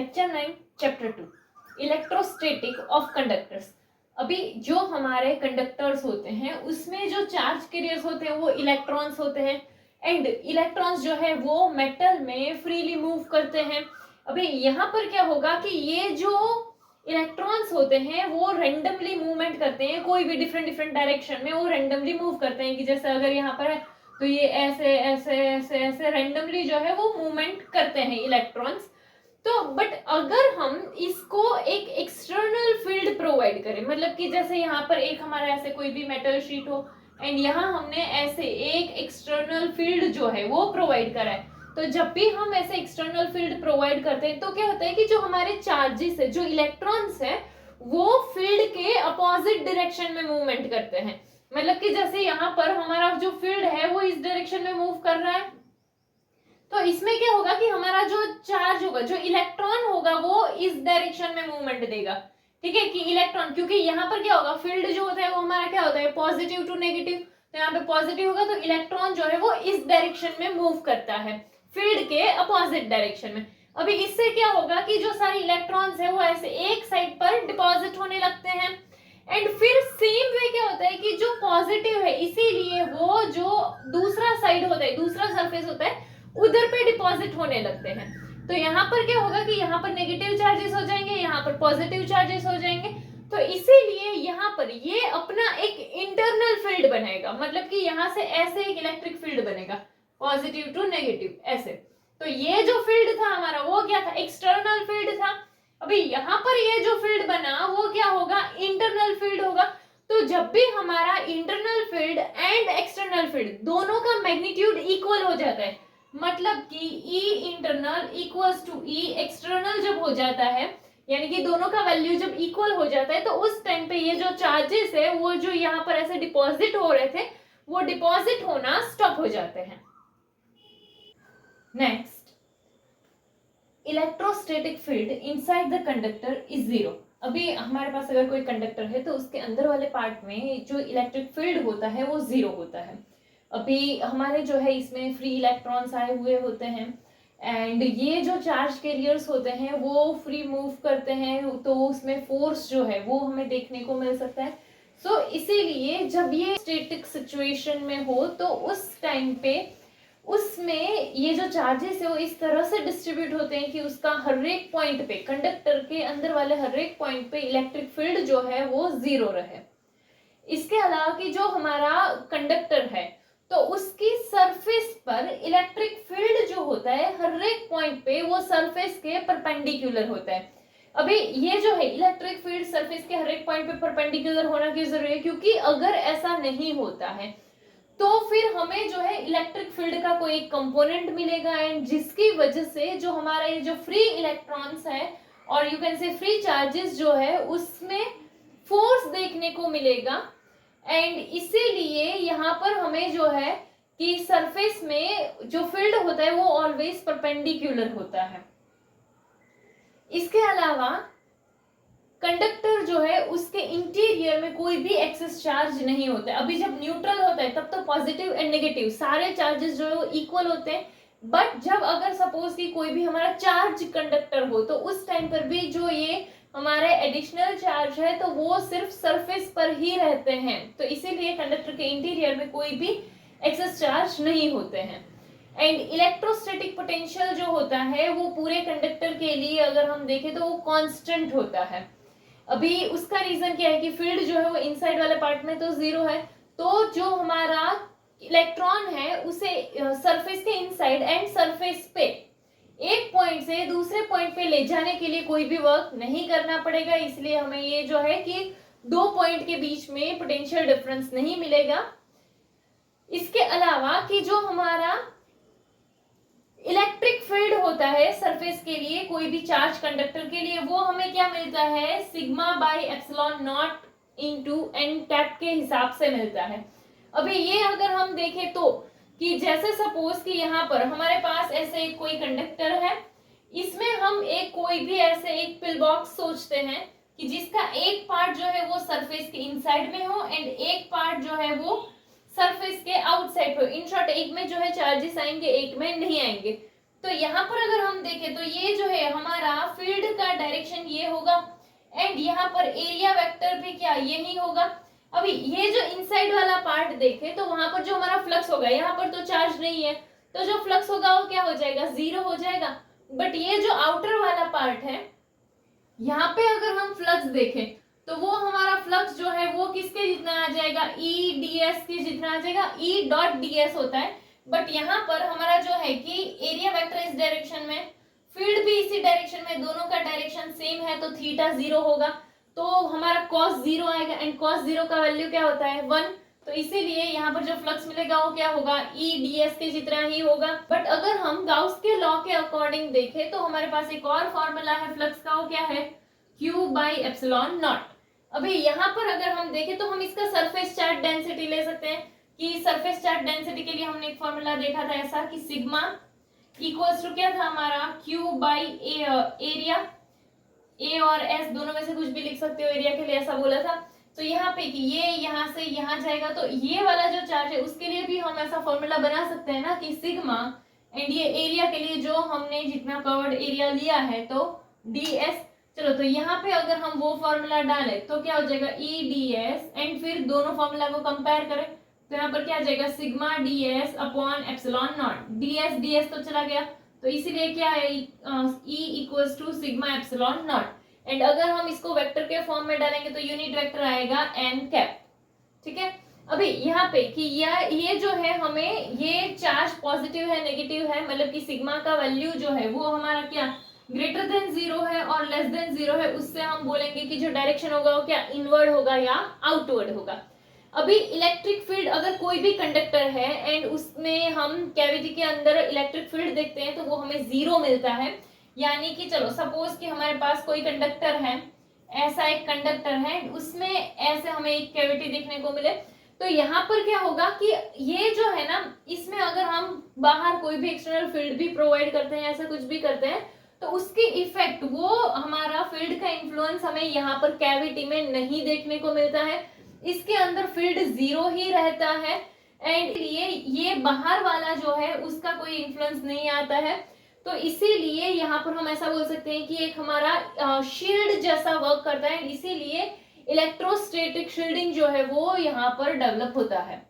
Lecture 9 chapter 2 electrostatic of conductors. अभी जो हमारे कंडक्टर्स होते हैं उसमें जो चार्ज कैरियर्स होते हैं वो इलेक्ट्रॉन्स होते हैं एंड इलेक्ट्रॉन्स जो है वो मेटल में फ्रीली मूव करते हैं। अभी यहाँ पर क्या होगा कि ये जो इलेक्ट्रॉन्स होते हैं वो रेंडमली मूवमेंट करते हैं, कोई भी डिफरेंट डायरेक्शन में वो रेंडमली मूव करते हैं कि जैसे अगर यहाँ पर है तो ये ऐसे ऐसे ऐसे ऐसे रेंडमली जो है वो मूवमेंट करते हैं इलेक्ट्रॉन्स। तो बट अगर हम इसको एक एक्सटर्नल फील्ड प्रोवाइड करें, मतलब कि जैसे यहाँ पर एक हमारा ऐसे कोई भी मेटल शीट हो एंड यहाँ हमने ऐसे एक एक्सटर्नल फील्ड जो है वो प्रोवाइड करा है, तो जब भी हम ऐसे एक्सटर्नल फील्ड प्रोवाइड करते हैं तो क्या होता है कि जो हमारे चार्जेस है, जो इलेक्ट्रॉन्स है, वो फील्ड के अपोजिट डायरेक्शन में मूवमेंट करते हैं। मतलब कि जैसे यहाँ पर हमारा जो फील्ड है वो इस डायरेक्शन में मूव कर रहा है, तो इसमें क्या होगा कि हमारा जो चार्ज होगा, जो इलेक्ट्रॉन होगा, वो इस डायरेक्शन में मूवमेंट देगा। ठीक है कि इलेक्ट्रॉन, क्योंकि यहाँ पर क्या होगा, फील्ड जो होता है वो हमारा क्या होता है, पॉजिटिव टू नेगेटिव, तो यहाँ पे पॉजिटिव होगा तो इलेक्ट्रॉन जो है वो इस डायरेक्शन में मूव करता है, फील्ड के अपोजिट डायरेक्शन में। अभी इससे क्या होगा कि जो सारे इलेक्ट्रॉन्स है वो ऐसे एक साइड पर डिपॉजिट होने लगते हैं एंड फिर सेम वे क्या होता है कि जो पॉजिटिव है इसीलिए वो जो दूसरा साइड होता है, दूसरा सरफेस होता है, उधर पे डिपॉजिट होने लगते हैं। तो यहाँ पर क्या होगा कि यहाँ पर नेगेटिव चार्जेस हो जाएंगे, यहाँ पर पॉजिटिव चार्जेस हो जाएंगे, तो इसीलिए यहाँ पर ये अपना एक इंटरनल फील्ड बनाएगा, मतलब कि यहाँ से ऐसे एक इलेक्ट्रिक फील्ड बनेगा, पॉजिटिव टू नेगेटिव ऐसे। तो ये जो फील्ड था हमारा वो क्या था, एक्सटर्नल फील्ड था। अभी यहाँ पर ये जो फील्ड बना वो क्या होगा, इंटरनल फील्ड होगा। तो जब भी हमारा internal field and external field दोनों का मैग्नीट्यूड इक्वल हो जाता है, मतलब कि E internal equals to E external जब हो जाता है, यानी कि दोनों का वैल्यू जब इक्वल हो जाता है, तो उस टाइम पे ये जो चार्जेस है वो जो यहाँ पर ऐसे डिपॉजिट हो रहे थे वो डिपॉजिट होना स्टॉप हो जाते हैं। Next, electrostatic field inside the conductor is zero. अभी हमारे पास अगर कोई कंडक्टर है तो उसके अंदर वाले पार्ट में जो इलेक्ट्रिक फील्ड होता है वो जीरो होता है। अभी हमारे जो है इसमें फ्री इलेक्ट्रॉन्स आए हुए होते हैं एंड ये जो चार्ज कैरियर्स होते हैं वो फ्री मूव करते हैं, तो उसमें फोर्स जो है वो हमें देखने को मिल सकता है। सो इसीलिए जब ये स्टैटिक सिचुएशन में हो तो उस टाइम पे उसमें ये जो चार्जेस है वो इस तरह से डिस्ट्रीब्यूट होते हैं कि उसका हर एक पॉइंट पे, कंडक्टर के अंदर वाले हर एक पॉइंट पे इलेक्ट्रिक फील्ड जो है वो जीरो रहे। इसके अलावा कि जो हमारा कंडक्टर है तो उसकी सरफेस पर इलेक्ट्रिक फील्ड जो होता है हर एक पॉइंट पे वो सरफेस के परपेंडिकुलर होता है। अभी ये जो है इलेक्ट्रिक फील्ड सरफेस के हर एक पॉइंट पे परपेंडिकुलर होना क्यों जरूरी है, क्योंकि अगर ऐसा नहीं होता है तो फिर हमें जो है इलेक्ट्रिक फील्ड का कोई एक कंपोनेंट मिलेगा एंड जिसकी वजह से जो हमारा ये जो फ्री इलेक्ट्रॉन्स है और you can say free charges जो है उसमें फोर्स देखने को मिलेगा एंड इसीलिए यहाँ पर हमें जो है कि सरफेस में जो फील्ड होता है वो ऑलवेज परपेंडिकुलर होता है। इसके अलावा कंडक्टर जो है उसके इंटीरियर में कोई भी एक्सेस चार्ज नहीं होता है। अभी जब न्यूट्रल होता है तब तो पॉजिटिव एंड नेगेटिव सारे चार्जेस जो है वो इक्वल होते हैं, बट जब अगर सपोज कि कोई भी हमारा चार्ज कंडक्टर हो तो उस टाइम पर भी जो ये हमारे एडिशनल चार्ज है तो वो सिर्फ सरफेस पर ही रहते हैं, तो इसीलिए कंडक्टर के इंटीरियर में कोई भी एक्सेस चार्ज नहीं होते हैं। एंड इलेक्ट्रोस्टैटिक पोटेंशियल जो होता है वो पूरे कंडक्टर के लिए अगर हम देखें तो वो कांस्टेंट होता है। अभी उसका रीजन क्या है कि फील्ड जो है वो इनसाइड वाले पार्ट में तो जीरो है, तो जो हमारा इलेक्ट्रॉन है उसे सरफेस के इनसाइड एंड सरफेस पे एक पॉइंट से दूसरे पॉइंट पे ले जाने के लिए कोई भी वर्क नहीं करना पड़ेगा, इसलिए हमें ये जो है कि दो पॉइंट के बीच में पोटेंशियल डिफरेंस नहीं मिलेगा। इसके अलावा कि जो हमारा इलेक्ट्रिक फील्ड होता है सरफेस के लिए कोई भी चार्ज कंडक्टर के लिए वो हमें क्या मिलता है, sigma by epsilon naught into N cap के हिसाब से मिलता है। अभी ये अगर हम देखें तो कि जैसे सपोज कि यहाँ पर हमारे पास ऐसे कोई कंडक्टर है, इसमें हम एक कोई भी ऐसे एक पिल बॉक्स सोचते हैं कि जिसका एक पार्ट जो है वो सरफेस के इनसाइड में हो एंड एक पार्ट जो है वो सरफेस के आउटसाइड हो। इन शॉर्ट एक में जो है चार्जेस आएंगे, एक में नहीं आएंगे। तो यहाँ पर अगर हम देखें तो ये जो है हमारा फील्ड डायरेक्शन ये होगा एंड यहाँ पर एरिया वेक्टर भी क्या यही होगा। अभी ये जो इनसाइड वाला पार्ट देखे तो वहां पर जो हमारा फ्लक्स होगा, यहाँ पर तो चार्ज नहीं है तो जो फ्लक्स होगा वो क्या हो जाएगा, जीरो हो जाएगा। बट ये जो आउटर वाला पार्ट है यहाँ पे अगर हम फ्लक्स देखें तो वो हमारा फ्लक्स जो है वो किसके जितना आ जाएगा, ई डी एस के जितना आ जाएगा, ई डॉट डी एस होता है। बट यहाँ पर हमारा जो है कि एरिया वेक्टर इस डायरेक्शन में, फील्ड भी इसी डायरेक्शन में, दोनों का डायरेक्शन सेम है तो थीटा जीरो होगा, तो हमारा कॉस जीरो आएगा एंड कॉस जीरो का वैल्यू क्या होता है 1। तो इसीलिए यहाँ पर जो फ्लक्स मिलेगा वो क्या होगा, ई डी एस के जितना ही होगा। बट अगर हम गाउस के लॉ के अकॉर्डिंग देखें तो हमारे पास एक और फॉर्मूला है फ्लक्स का, वो क्या है, Q बाई एप्सिलॉन नॉट। अभी यहाँ पर अगर हम देखें तो हम इसका सरफेस चार्ज डेंसिटी ले सकते हैं कि सरफेस चार्ज डेंसिटी के लिए हमने एक फॉर्मूला देखा था ऐसा कि सिग्मा इक्वल्स टू क्या था हमारा, Q बाई एरिया, ए और एस दोनों में से कुछ भी लिख सकते हो, एरिया के लिए ऐसा बोला था। तो यहाँ पे कि ये यहाँ से यहाँ जाएगा तो ये वाला जो चार्ज है उसके लिए भी हम ऐसा फॉर्मूला बना सकते हैं ना कि सिग्मा एंड ये एरिया के लिए जो हमने जितना कवर्ड एरिया लिया है तो डी एस। चलो तो यहाँ पे अगर हम वो फॉर्मूला डालें तो क्या हो जाएगा, ई डी एस एंड फिर दोनों फॉर्मूला को कंपेयर करें तो यहाँ पर क्या आ जाएगा, sigma D S upon epsilon naught. D S तो चला गया तो इसीलिए क्या है, E equals to sigma epsilon naught. And अगर हम इसको वेक्टर के फॉर्म में डालेंगे तो यूनिट वेक्टर आएगा एन कैप। ठीक है, अभी यहाँ पे कि ये जो है हमें ये चार्ज पॉजिटिव है नेगेटिव है, मतलब कि सिग्मा का वैल्यू जो है वो हमारा क्या ग्रेटर देन जीरो है और लेस देन जीरो है, उससे हम बोलेंगे कि जो डायरेक्शन होगा वो क्या इनवर्ड होगा या आउटवर्ड होगा। अभी इलेक्ट्रिक फील्ड अगर कोई भी कंडक्टर है एंड उसमें हम कैविटी के अंदर इलेक्ट्रिक फील्ड देखते हैं तो वो हमें जीरो मिलता है। यानी कि चलो सपोज कि हमारे पास कोई कंडक्टर है, ऐसा एक कंडक्टर है, उसमें ऐसे हमें एक कैविटी देखने को मिले तो यहाँ पर क्या होगा कि ये जो है ना इसमें अगर हम बाहर कोई भी एक्सटर्नल फील्ड भी प्रोवाइड करते हैं, ऐसा कुछ भी करते हैं तो उसके इफेक्ट वो हमारा फील्ड का इन्फ्लुएंस हमें यहाँ पर कैविटी में नहीं देखने को मिलता है, इसके अंदर फील्ड जीरो ही रहता है एंड ये बाहर वाला जो है उसका कोई इन्फ्लुएंस नहीं आता है। तो इसीलिए यहाँ पर हम ऐसा बोल सकते हैं कि एक हमारा शील्ड जैसा वर्क करता है, इसीलिए इलेक्ट्रोस्टैटिक शील्डिंग जो है वो यहाँ पर डेवलप होता है।